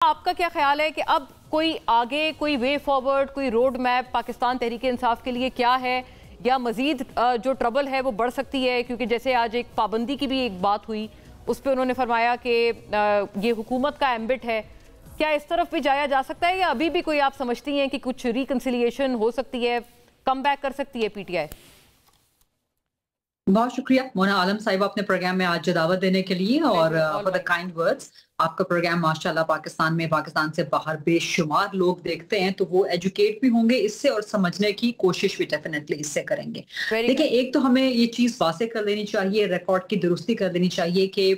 आपका क्या ख्याल है कि अब कोई आगे कोई वे फॉरवर्ड, कोई रोड मैप पाकिस्तान तहरीक इंसाफ के लिए क्या है, या मजीद जो ट्रबल है वो बढ़ सकती है? क्योंकि जैसे आज एक पाबंदी की भी एक बात हुई, उस पर उन्होंने फरमाया कि ये हुकूमत का एम्बिट है। क्या इस तरफ भी जाया जा सकता है, या अभी भी कोई आप समझती हैं कि कुछ रिकन्सिलिएशन हो सकती है, कम बैक कर सकती है पीटीआई? बहुत शुक्रिया मोना आलम साहिबा अपने प्रोग्राम में आज दावत देने के लिए और फॉर द काइंड वर्ड्स। आपका प्रोग्राम माशाल्लाह पाकिस्तान में, पाकिस्तान से बाहर बेशुमार लोग देखते हैं, तो वो एजुकेट भी होंगे इससे और समझने की कोशिश भी डेफिनेटली इससे करेंगे। देखिए, एक तो हमें ये चीज वाज़ेह कर लेनी चाहिए, रिकॉर्ड की दुरुस्ती कर देनी चाहिए कि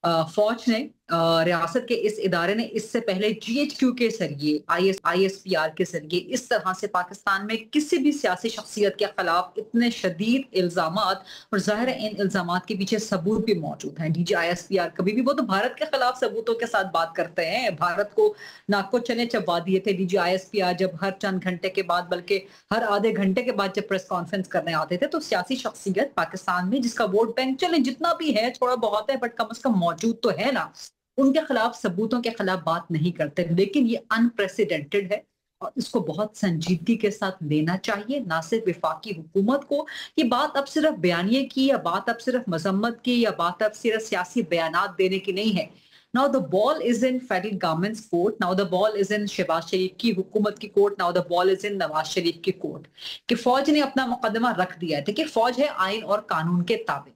फौज ने, रियासत के इस इदारे ने इससे पहले जीएचक्यू के जरिए, आईएसपीआर के जरिए इस तरह से पाकिस्तान में किसी भी सियासी शख्सियत के खिलाफ इतने शदीद इल्जामात, और ज़ाहिर है इन इल्जामात के पीछे सबूत भी मौजूद हैं। डीजी आईएसपीआर कभी भी, वो तो भारत के खिलाफ सबूतों के साथ बात करते हैं, भारत को नाक को चने चबा दिए थे डीजी आईएसपीआर जब हर चंद घंटे के बाद, बल्कि हर आधे घंटे के बाद जब प्रेस कॉन्फ्रेंस करने आते थे, तो सियासी शख्सियत पाकिस्तान में जिसका वोट बैंक चले जितना भी है, थोड़ा बहुत है बट कम से कम मौजूद तो है ना, उनके खिलाफ, सबूतों के खिलाफ बात नहीं करते। लेकिन ये अनप्रेसिडेंटेड है और इसको बहुत संजीदगी के साथ लेना चाहिए, ना सिर्फ वफाकी हुकूमत को। ये बात अब सिर्फ बयानिए की, या बात अब सिर्फ मजम्मत की, या बात अब सिर्फ सियासी बयानात देने की नहीं है। Now the ball is in federal government's court. Now the ball is in Shahbaz शरीफ की हुकूमत की court. Now the ball is in Nawaz Sharif की कोर्ट। कि फौज ने अपना मुकदमा रख दिया है। देखिए, फौज है आइन और कानून के ताबे,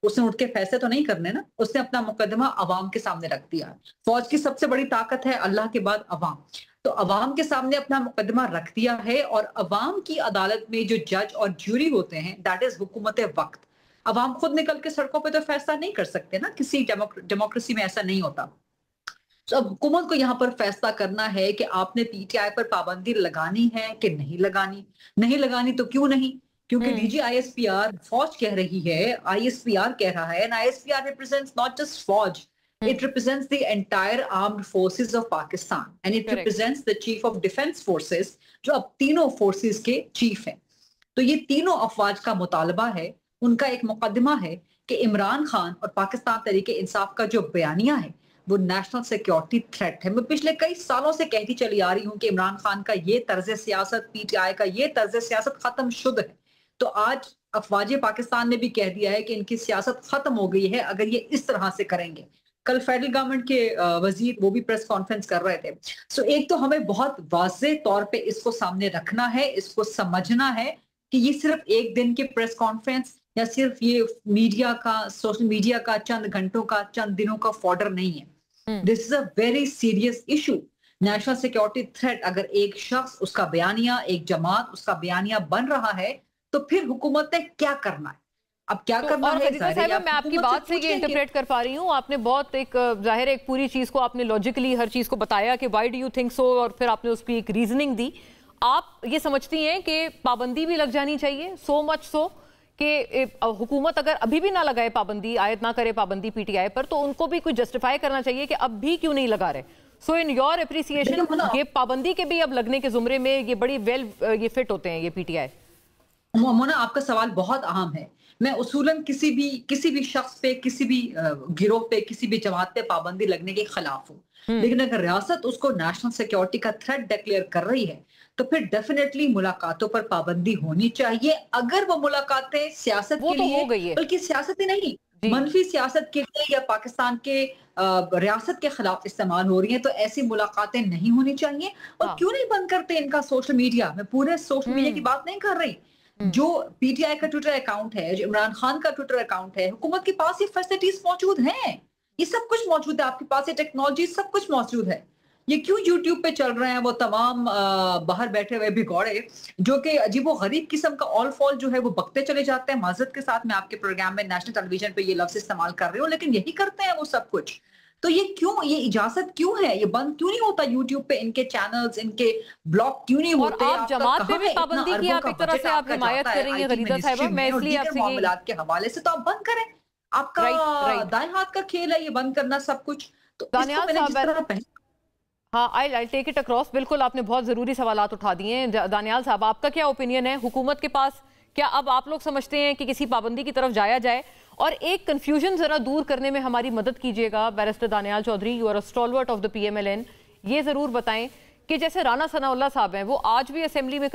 उसने उठ के फैसले तो नहीं करने ना, उसने अपना मुकदमा अवाम के सामने रख दिया। फौज की सबसे बड़ी ताकत है अल्लाह के बाद अवाम, तो अवाम के सामने अपना मुकदमा रख दिया है। और अवाम की अदालत में जो जज और ज्यूरी होते हैं, दैट इज हुकूमत वक्त। अवाम खुद निकल के सड़कों पे तो फैसला नहीं कर सकते ना, किसी डेमोक्रेसी में ऐसा नहीं होता। तो अब हुकूमत को यहाँ पर फैसला करना है कि आपने पीटीआई पर पाबंदी लगानी है कि नहीं लगानी। नहीं लगानी तो क्यों नहीं? क्योंकि डीजी आईएसपीआर, फौज कह रही है, आईएसपीआर कह रहा है, and ISPR represents not just फौज, it represents the entire armed forces of Pakistan and it represents the chief of defense forces, जो अब तीनों फोर्सेस के चीफ हैं। तो ये तीनों अफवाज का मुतालबा है, उनका एक मुकदमा है कि इमरान खान और पाकिस्तान तहरीक इंसाफ का जो बयानिया है वो नेशनल सिक्योरिटी थ्रेट है। मैं पिछले कई सालों से कहती चली आ रही हूँ कि इमरान खान का ये तर्ज सियासत, पीटीआई का ये तर्ज सियासत खत्म शुद्ध है। तो आज अफवाज पाकिस्तान ने भी कह दिया है कि इनकी सियासत खत्म हो गई है अगर ये इस तरह से करेंगे। कल फेडरल गवर्नमेंट के वजीर वो भी प्रेस कॉन्फ्रेंस कर रहे थे। सो एक तो हमें बहुत वाज़ेह तौर पे इसको सामने रखना है, इसको समझना है कि ये सिर्फ एक दिन की प्रेस कॉन्फ्रेंस या सिर्फ ये मीडिया का, सोशल मीडिया का चंद घंटों का, चंद दिनों का फॉर्डर नहीं है। This is a very serious issue, national security threat. अगर एक शख्स, उसका बयानिया, एक जमात उसका बयानिया बन रहा है, तो फिर हुकूमत ने क्या करना है? अब क्या करना है? मैं आपकी बात से ये इंटरप्रेट कर पा रही हूँ, आपने बहुत एक जाहिर एक पूरी चीज को आपने लॉजिकली हर चीज को बताया कि why do you think so, और फिर आपने उस पर एक रीजनिंग दी। आप ये समझती हैं कि पाबंदी भी लग जानी चाहिए, सो मच सो कि हुकूमत अगर अभी भी ना लगाए पाबंदी, आयत ना करे पाबंदी पीटीआई पर, तो उनको भी कुछ जस्टिफाई करना चाहिए कि अब भी क्यों नहीं लगा रहे। सो इन योर एप्रिसिएशन, ये पाबंदी के भी अब लगने के जुमरे में ये बड़ी ये फिट होते हैं ये पीटीआई? मोना, आपका सवाल बहुत अहम है। मैं उसूलन किसी भी शख्स पे, किसी भी गिरोह पे, किसी भी जमात पे पाबंदी लगने के खिलाफ हूँ। लेकिन अगर रियासत उसको नेशनल सिक्योरिटी का थ्रेट डिक्लेयर कर रही है, तो फिर डेफिनेटली मुलाकातों पर पाबंदी होनी चाहिए। अगर वो मुलाकातें सियासत के लिए, बल्कि सियासत ही नहीं, मनफी सियासत के लिए या पाकिस्तान के रियासत के खिलाफ इस्तेमाल हो रही हैं, तो ऐसी मुलाकातें नहीं होनी चाहिए। और क्यों नहीं बंद करते इनका सोशल मीडिया? मैं पूरे सोशल मीडिया की बात नहीं कर रही। जो पीटीआई का ट्विटर अकाउंट है, जो इमरान खान का ट्विटर अकाउंट है, हुकूमत के पास ये फैसिलिटीज मौजूद हैं, ये सब कुछ मौजूद है, आपके पास ये टेक्नोलॉजी सब कुछ मौजूद है। ये क्यों यूट्यूब पे चल रहे हैं वो तमाम बाहर बैठे हुए भिगोड़े, जो कि अजीबो गरीब किस्म का ऑल फॉल जो है वो बकते चले जाते हैं। माजरत के साथ मैं आपके प्रोग्राम में नेशनल टेलीविजन पे ये लफ्ज इस्तेमाल कर रही हूँ, लेकिन यही करते हैं वो सब कुछ। तो ये क्यों, ये इजाजत क्यों है? ये बंद क्यों नहीं होता यूट्यूब पे? इनके चैनल्स, इनके ब्लॉग क्यों नहीं होते? और आप जमात पे भी पाबंदी की आप एक तरह से आप हिमायत कर रही हैं गलीदा साहिबा, मैं इसलिए आपसे मामलात के हवाले से तो आप बंद करें। आपका दाएं हाथ का खेल है ये बंद करना सब कुछ। तो हाँ, आई टेक इट अक्रॉस। बिल्कुल, आपने बहुत जरूरी सवालात उठा दिए हैं। दानियाल साहब, आपका क्या ओपिनियन है? हुकूमत के पास क्या अब आप लोग समझते हैं कि किसी पाबंदी की तरफ जाया जाए? और एक कंफ्यूजन जरा दूर करने में हमारी मदद कीजिएगा barrister Daniyal Chaudhry, you are a stalwart of the PMLN. یہ ضرور بتائیں کہ جیسے رانا ثناءاللہ صاحب ہیں وہ آج بھی اسمبلی میں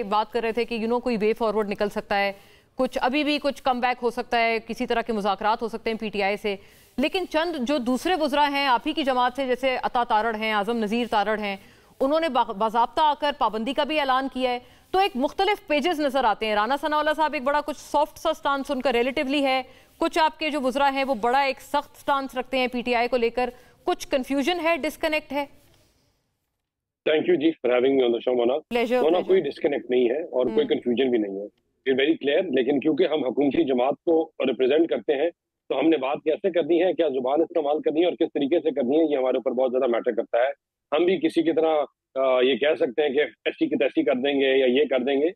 بات کر رہے تھے کہ کوئی وے فارورڈ نکل سکتا ہے, کچھ ابھی بھی کچھ کم بیک ہو سکتا ہے, کسی طرح کے مذاکرات ہو سکتے ہیں پی ٹی آئی سے, لیکن چند جو دوسرے وزراء ہیں آپ ہی کی جماعت سے جیسے عطا تارڑ ہیں, اعظم نذیر تارڑ ہیں, انہوں نے باضابطہ آ کر پابندی کا بھی اعلان کیا ہے. تو ایک مختلف پیجز نظر آتے ہیں. رانا ثناءاللہ صاحب ایک بڑا کچھ سافٹ سا سٹانس ان کا ریلیٹیولی ہے, کچھ آپ کے جو وزراء ہیں وہ بڑا ایک سخت سٹانس رکھتے ہیں پی ٹی آئی کو لے کر. کچھ کنفیوژن ہے, ڈسکنیکٹ ہے؟ تھینک یو جی for having me on the show Mona. Mona کوئی ڈسکنیکٹ نہیں ہے اور کوئی کنفیوژن بھی نہیں ہے, اٹس ویری کلیئر. لیکن کیونکہ ہم حکومتی جماعت کو ریپرزینٹ کرتے ہیں تو ہم نے بات کیسے کرنی ہے, کیا زبان استعمال کرنی ہے اور کس طریقے سے کرنی ہے, یہ ہمارے اوپر بہت زیادہ میٹر کرتا ہے. ہم بھی کسی کی طرح یہ کہہ سکتے ہیں کہ ایسی کی تیسی کر دیں گے یا یہ کر دیں گے,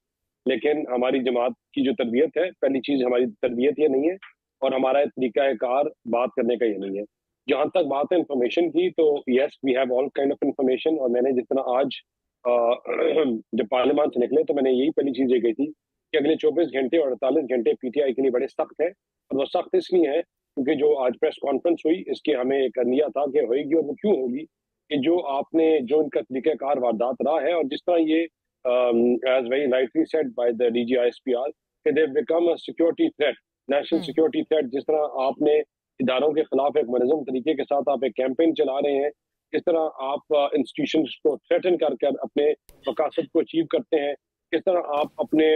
لیکن ہماری جماعت کی جو تربیت ہے, پہلی چیز ہماری تربیت یہ نہیں ہے اور ہمارا طریقہ کار بات کرنے کا یہ نہیں ہے. جہاں تک بات ہے انفارمیشن کی, تو yes we have all kind of information. اور میں نے جس طرح آج جب پارلیمان سے نکلے تو میں نے یہی پہلی چیز یہ کہی تھی کہ اگلے 24 گھنٹے اور 48 گھنٹے پی ٹی آئی کے لیے بڑے سخت ہیں. اور وہ سخت اس لیے ہے کیونکہ جو آج پریس کانفرنس ہوئی اس کے ہمیں ایک اندیا تھا کہ ہوئے گی, اور وہ کیوں ہوگی کہ جو ان کا طریقہ کار واردات رہا ہے, اور جس طرح یہ as very rightly said by the D G I S P R کہ they become a security threat, national security threat. جس طرح آپ نے اداروں کے خلاف ایک منظم طریقے کے ساتھ آپ ایک کیمپین چلا رہے ہیں, کس طرح آپ انسٹیٹیوشنز کو تھریٹن کر اپنے مقاصد کو اچیو کرتے ہیں, کس طرح آپ اپنے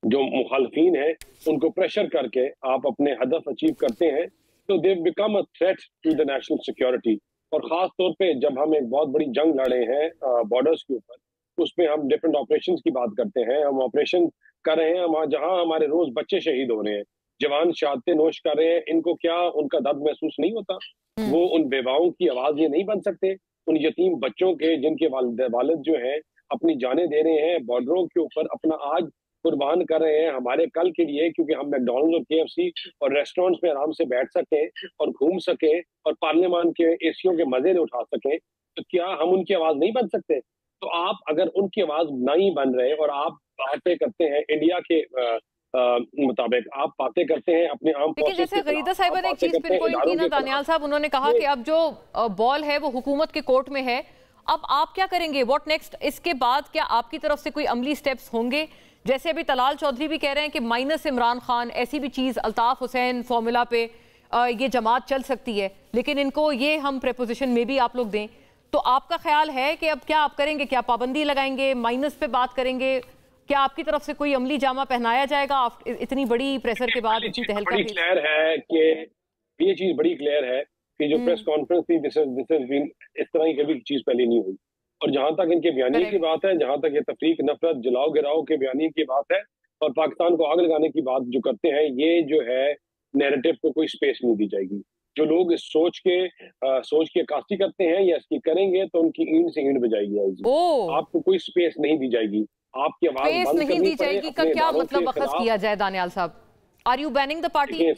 جو مخالفین ہیں ان کو پریشر کر کے آپ اپنے ہدف اچیو کرتے ہیں, تو they become a threat to the national security. اور خاص طور پہ جب ہم ایک بہت بڑی جنگ لڑے ہیں بارڈرز کے اوپر, اس میں ہم ڈفرینٹ آپریشنز کی بات کرتے ہیں, ہم آپریشن کر رہے ہیں جہاں ہمارے روز بچے شہید ہو رہے ہیں, جوان شہادتیں نوش کر رہے ہیں. ان کو کیا ان کا درد محسوس نہیں ہوتا؟ وہ ان بیواؤں کی آواز یہ نہیں بن سکتے؟ ان یتیم بچوں کے جن کے والد جو ہیں اپنی جانیں دے رہے ہیں بارڈروں کے اوپر, اپنا آج قربان کر رہے ہیں ہمارے کل کے لیے, کیونکہ ہم میکڈونلڈز اور کے ایف سی اور ریسٹورینٹس میں آرام سے بیٹھ سکیں اور گھوم سکیں اور پارلیمان کے اے سیوں کے مزے اٹھا سکیں. تو کیا ہم ان کی آواز نہیں بن سکتے؟ تو آپ اگر ان کی آواز نہیں بن رہے اور آپ باتیں کرتے ہیں انڈیا کے مطابق, آپ باتیں کرتے ہیں اپنے عام لیکن جیسے غریدہ صاحبہ نے ایک چیز پن پوائنٹ کی نا دانیال صاحب, انہوں نے کہا کہ اب جو بال ہے وہ حکومت کے کورٹ میں ہے, اب آپ کیا کریں گے؟ What next? اس کے بعد کیا آپ کی طرف سے کوئی عملی سٹیپس ہوں گے؟ جیسے ابھی طلال چودھری بھی کہہ رہے ہیں کہ مائنس عمران خان, ایسی بھی چیز الطاف حسین فارمولا پہ یہ جماعت چل سکتی ہے, لیکن ان کو یہ ہم پریپوزیشن میں بھی آپ لوگ دیں. تو آپ کا خیال ہے کہ اب کیا آپ کریں گے؟ کیا پابندی لگائیں گے, مائنس پہ بات کریں گے, کیا آپ کی طرف سے کوئی عملی جامہ پہنایا جائے گا اتنی بڑی پریشر کے بعد؟ اتنی تہلکہ کلیئر ہے کہ یہ چیز بڑی کلیئر ہے کہ جو پریس کانفرنس تھی اس طرح کی کبھی چیز پہلے نہیں ہوئی. اور جہاں تک ان کے بیانیے کی بات ہے, جہاں تک یہ تفریق نفرت جلاؤ گراؤ کے بیانیے کی بات ہے اور پاکستان کو آگ لگانے کی بات جو کرتے ہیں, یہ جو ہے نیریٹو کو کوئی سپیس نہیں دی جائے گی. جو لوگ اس سوچ کے عکاسی کرتے ہیں یا اس کی کریں گے تو ان کی اینٹ سے اینٹ بجائے گی. آپ کو کوئی سپیس نہیں دی جائے گی, آپ کی آواز نہیں دی جائے گی. کا کیا مطلب اخذ کیا جائے دانیال صاحب؟ Are you banning the party?